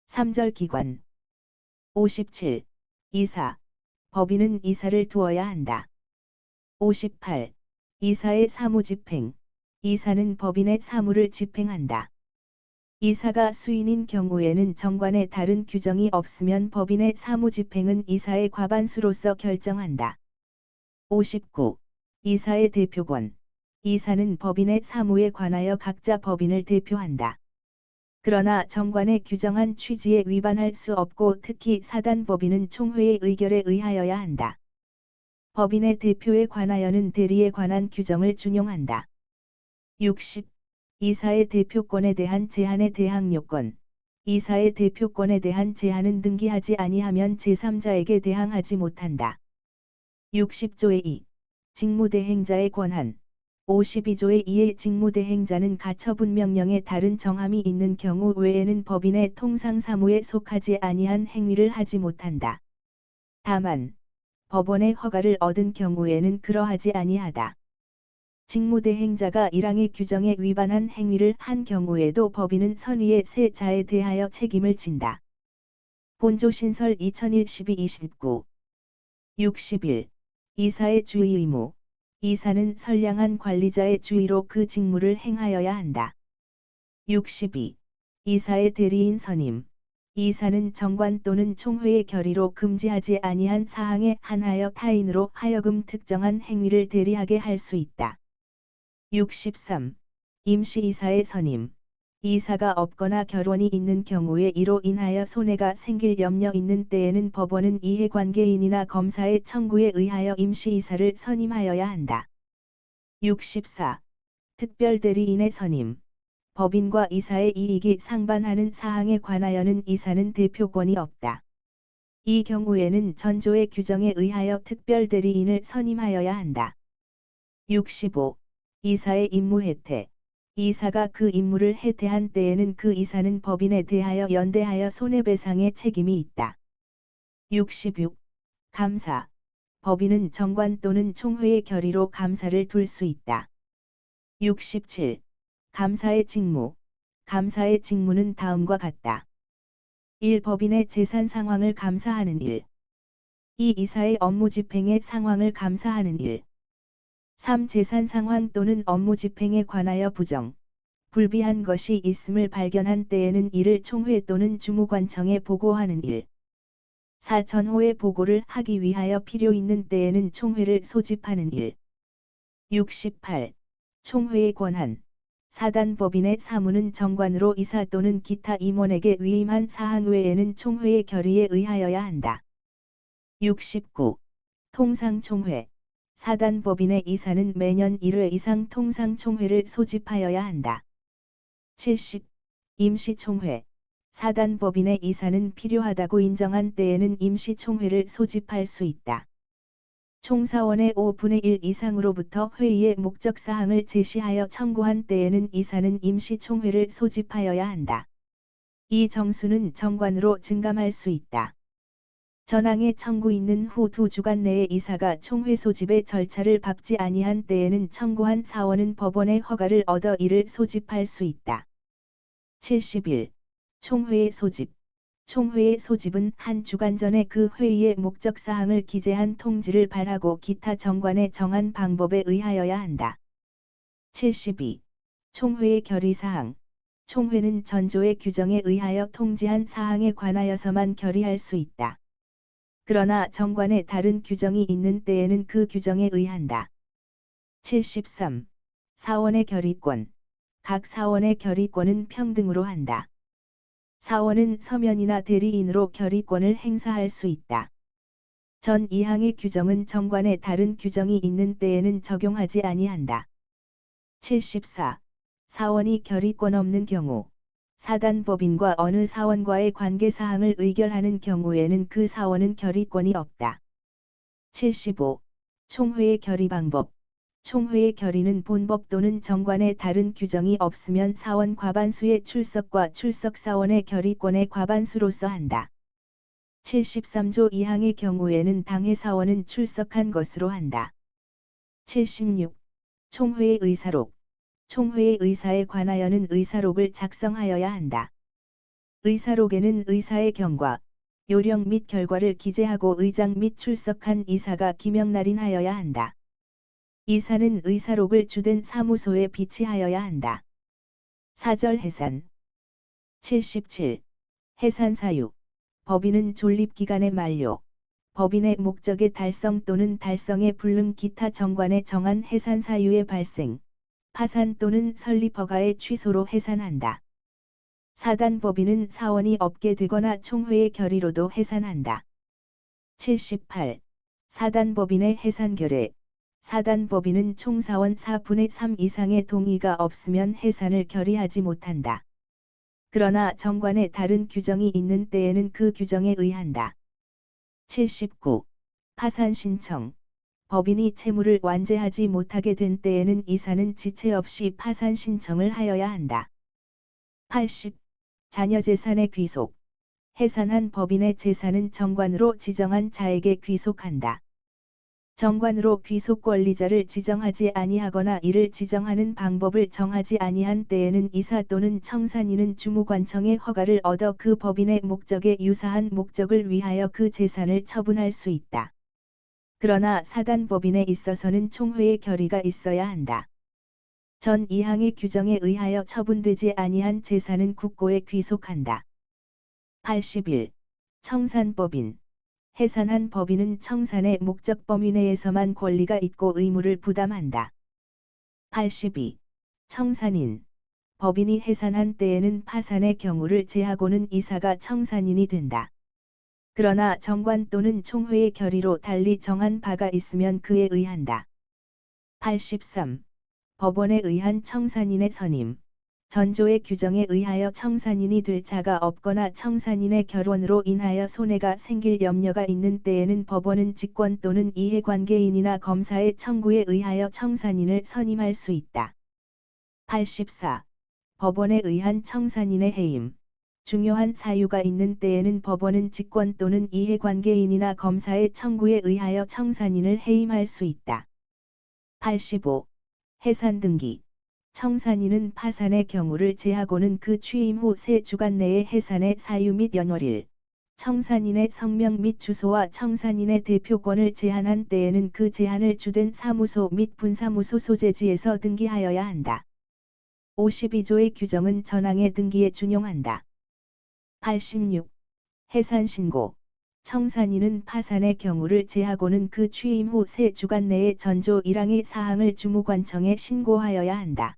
3절 기관. 57. 이사. 법인은 이사를 두어야 한다. 58. 이사의 사무집행. 이사는 법인의 사무를 집행한다. 이사가 수인인 경우에는 정관에 다른 규정이 없으면 법인의 사무집행은 이사의 과반수로서 결정한다. 59. 이사의 대표권. 이사는 법인의 사무에 관하여 각자 법인을 대표한다. 그러나 정관에 규정한 취지에 위반할 수 없고 특히 사단법인은 총회의 의결에 의하여야 한다. 법인의 대표에 관하여는 대리에 관한 규정을 준용한다. 60. 이사의 대표권에 대한 제한에 대항 요건. 이사의 대표권에 대한 제한은 등기하지 아니하면 제3자에게 대항하지 못한다. 60조의 2. 직무대행자의 권한. 52조의 2의 직무대행자는 가처분 명령에 다른 정함이 있는 경우 외에는 법인의 통상사무에 속하지 아니한 행위를 하지 못한다. 다만 법원의 허가를 얻은 경우에는 그러하지 아니하다. 직무대행자가 1항의 규정에 위반한 행위를 한 경우에도 법인은 선의의 세 자에 대하여 책임을 진다. 본조신설 2001-12-29. 61. 이사의 주의 의무. 이사는 선량한 관리자의 주의로 그 직무를 행하여야 한다. 62. 이사의 대리인 선임. 이사는 정관 또는 총회의 결의로 금지하지 아니한 사항에 한하여 타인으로 하여금 특정한 행위를 대리하게 할 수 있다. 63. 임시이사의 선임. 이사가 없거나 결원이 있는 경우에 이로 인하여 손해가 생길 염려 있는 때에는 법원은 이해관계인이나 검사의 청구에 의하여 임시이사를 선임하여야 한다. 64. 특별대리인의 선임. 법인과 이사의 이익이 상반하는 사항에 관하여는 이사는 대표권이 없다. 이 경우에는 전조의 규정에 의하여 특별대리인을 선임하여야 한다. 65. 이사의 임무 혜택. 이사가 그 임무를 해태한 때에는 그 이사는 법인에 대하여 연대하여 손해배상의 책임이 있다. 66. 감사. 법인은 정관 또는 총회의 결의로 감사를 둘 수 있다. 67. 감사의 직무. 감사의 직무는 다음과 같다. 1. 법인의 재산 상황을 감사하는 일. 2. 이사의 업무 집행의 상황을 감사하는 일. 3. 재산 상황 또는 업무 집행에 관하여 부정, 불비한 것이 있음을 발견한 때에는 이를 총회 또는 주무관청에 보고하는 일. 4. 전호의 보고를 하기 위하여 필요 있는 때에는 총회를 소집하는 일. 68. 총회의 권한. 사단법인의 사무는 정관으로 이사 또는 기타 임원에게 위임한 사항 외에는 총회의 결의에 의하여야 한다. 69. 통상총회. 사단법인의 이사는 매년 1회 이상 통상총회를 소집하여야 한다. 70. 임시총회. 사단법인의 이사는 필요하다고 인정한 때에는 임시총회를 소집할 수 있다. 총사원의 5분의 1 이상으로부터 회의의 목적사항을 제시하여 청구한 때에는 이사는 임시총회를 소집하여야 한다. 이 정수는 정관으로 증감할 수 있다. 전항의 청구 있는 후 2주간 내에 이사가 총회 소집의 절차를 밟지 아니한 때에는 청구한 사원은 법원의 허가를 얻어 이를 소집할 수 있다. 71. 총회의 소집. 총회의 소집은 한 주간 전에 그 회의의 목적사항을 기재한 통지를 발하고 기타 정관에 정한 방법에 의하여야 한다. 72. 총회의 결의사항. 총회는 전조의 규정에 의하여 통지한 사항에 관하여서만 결의할 수 있다. 그러나 정관에 다른 규정이 있는 때에는 그 규정에 의한다. 73. 사원의 결의권. 각 사원의 결의권은 평등으로 한다. 사원은 서면이나 대리인으로 결의권을 행사할 수 있다. 전 2항의 규정은 정관에 다른 규정이 있는 때에는 적용하지 아니한다. 74. 사원이 결의권 없는 경우. 사단법인과 어느 사원과의 관계사항을 의결하는 경우에는 그 사원은 결의권이 없다. 75. 총회의 결의 방법. 총회의 결의는 본법 또는 정관에 다른 규정이 없으면 사원 과반수의 출석과 출석사원의 결의권의 과반수로서 한다. 73조 2항의 경우에는 당해 사원은 출석한 것으로 한다. 76. 총회의 의사록. 총회의 의사에 관하여는 의사록을 작성하여야 한다. 의사록에는 의사의 경과, 요령 및 결과를 기재하고 의장 및 출석한 이사가 기명날인하여야 한다. 이사는 의사록을 주된 사무소에 비치하여야 한다. 사절 해산. 77. 해산사유. 법인은 존립기간의 만료, 법인의 목적의 달성 또는 달성에 불능 기타 정관에 정한 해산사유의 발생, 파산 또는 설립 허가의 취소로 해산한다. 사단법인은 사원이 없게 되거나 총회의 결의로도 해산한다. 78. 사단법인의 해산결의. 사단법인은 총사원 4분의 3 이상의 동의가 없으면 해산을 결의하지 못한다. 그러나 정관에 다른 규정이 있는 때에는 그 규정에 의한다. 79. 파산 신청. 법인이 채무를 완제하지 못하게 된 때에는 이사는 지체 없이 파산 신청을 하여야 한다. 80. 자녀재산의 귀속. 해산한 법인의 재산은 정관으로 지정한 자에게 귀속한다. 정관으로 귀속 권리자를 지정하지 아니하거나 이를 지정하는 방법을 정하지 아니한 때에는 이사 또는 청산인은 주무관청의 허가를 얻어 그 법인의 목적에 유사한 목적을 위하여 그 재산을 처분할 수 있다. 그러나 사단법인에 있어서는 총회의 결의가 있어야 한다. 전 2항의 규정에 의하여 처분되지 아니한 재산은 국고에 귀속한다. 81. 청산법인. 해산한 법인은 청산의 목적 범위 내에서만 권리가 있고 의무를 부담한다. 82. 청산인. 법인이 해산한 때에는 파산의 경우를 제하고는 이사가 청산인이 된다. 그러나 정관 또는 총회의 결의로 달리 정한 바가 있으면 그에 의한다. 83. 법원에 의한 청산인의 선임. 전조의 규정에 의하여 청산인이 될 자가 없거나 청산인의 결원으로 인하여 손해가 생길 염려가 있는 때에는 법원은 직권 또는 이해관계인이나 검사의 청구에 의하여 청산인을 선임할 수 있다. 84. 법원에 의한 청산인의 해임. 중요한 사유가 있는 때에는 법원은 직권 또는 이해관계인이나 검사의 청구에 의하여 청산인을 해임할 수 있다. 85. 해산등기. 청산인은 파산의 경우를 제하고는 그 취임 후 3주간 내에 해산의 사유 및 연월일, 청산인의 성명 및 주소와 청산인의 대표권을 제한한 때에는 그 제한을 주된 사무소 및 분사무소 소재지에서 등기하여야 한다. 52조의 규정은 전항의 등기에 준용한다. 86. 해산신고. 청산인은 파산의 경우를 제하고는 그 취임 후 3주간 내에 전조 1항의 사항을 주무관청에 신고하여야 한다.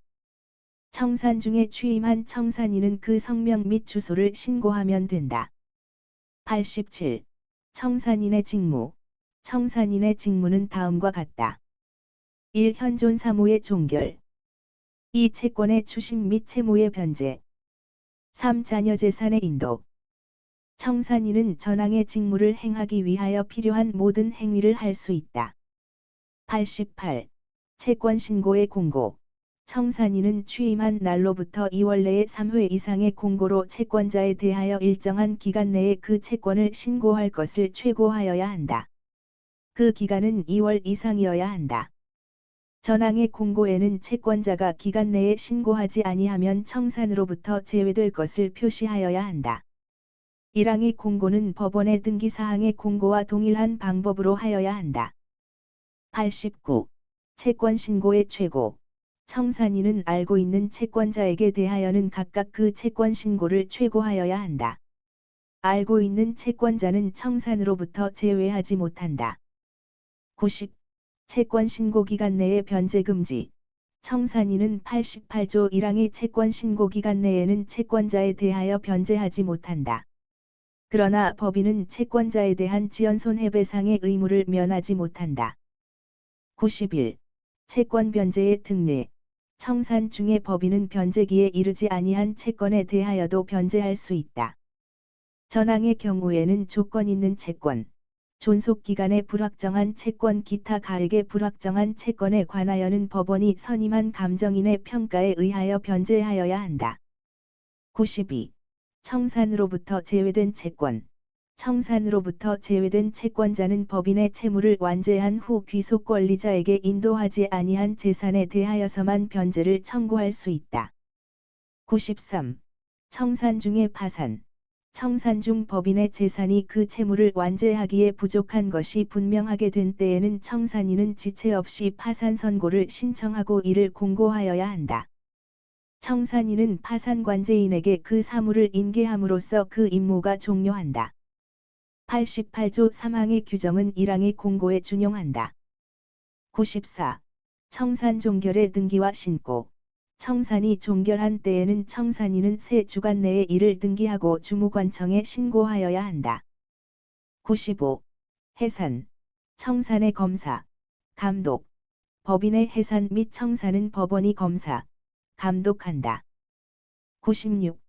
청산 중에 취임한 청산인은 그 성명 및 주소를 신고하면 된다. 87. 청산인의 직무. 청산인의 직무는 다음과 같다. 1. 현존 사무의 종결. 2. 채권의 추심 및 채무의 변제. 3. 자녀재산의 인도. 청산인은 전항의 직무를 행하기 위하여 필요한 모든 행위를 할 수 있다. 88. 채권 신고의 공고. 청산인은 취임한 날로부터 2월 내에 3회 이상의 공고로 채권자에 대하여 일정한 기간 내에 그 채권을 신고할 것을 최고하여야 한다. 그 기간은 2월 이상이어야 한다. 전항의 공고에는 채권자가 기간 내에 신고하지 아니하면 청산으로부터 제외될 것을 표시하여야 한다. 1항의 공고는 법원의 등기사항의 공고와 동일한 방법으로 하여야 한다. 89. 채권 신고의 최고. 청산인은 알고 있는 채권자에게 대하여는 각각 그 채권 신고를 최고하여야 한다. 알고 있는 채권자는 청산으로부터 제외하지 못한다. 90. 채권 신고 기간 내에 변제 금지. 청산인은 88조 1항의 채권 신고 기간 내에는 채권자에 대하여 변제하지 못한다. 그러나 법인은 채권자에 대한 지연손해배상의 의무를 면하지 못한다. 91. 채권 변제의 특례. 청산 중에 법인은 변제기에 이르지 아니한 채권에 대하여도 변제할 수 있다. 전항의 경우에는 조건 있는 채권, 존속기간에 불확정한 채권 기타 가액에 불확정한 채권에 관하여는 법원이 선임한 감정인의 평가에 의하여 변제하여야 한다. 92. 청산으로부터 제외된 채권. 청산으로부터 제외된 채권자는 법인의 채무를 완제한 후 귀속 권리자에게 인도하지 아니한 재산에 대하여서만 변제를 청구할 수 있다. 93. 청산 중에 파산. 청산 중 법인의 재산이 그 채무를 완제하기에 부족한 것이 분명하게 된 때에는 청산인은 지체 없이 파산 선고를 신청하고 이를 공고하여야 한다. 청산인은 파산관제인에게 그 사무를 인계함으로써 그 임무가 종료한다. 88조 3항의 규정은 1항의 공고에 준용한다. 94. 청산 종결의 등기와 신고. 청산이 종결한 때에는 청산인은 3주간 내에 이를 등기하고 주무관청에 신고하여야 한다. 95. 해산. 청산의 검사, 감독. 법인의 해산 및 청산은 법원이 검사, 감독한다. 96.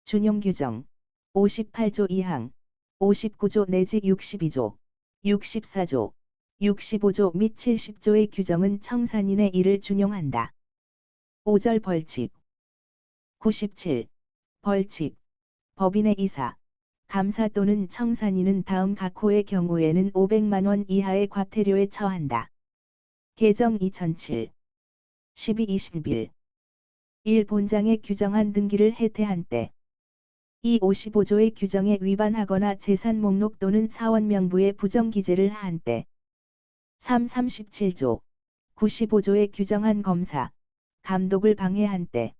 준용규정. 58조 2항, 59조 내지 62조, 64조, 65조 및 70조의 규정은 청산인의 일을 준용한다. 5절 벌칙. 97. 벌칙. 법인의 이사, 감사 또는 청산인은 다음 각 호의 경우에는 500만 원 이하의 과태료에 처한다. 개정 2007. 12.21. 1. 본장에 규정한 등기를 해태한 때. 2. 55조의 규정에 위반하거나 재산 목록 또는 사원 명부에 부정 기재를 한 때. 3. 37조, 95조에 규정한 검사, 감독을 방해한 때.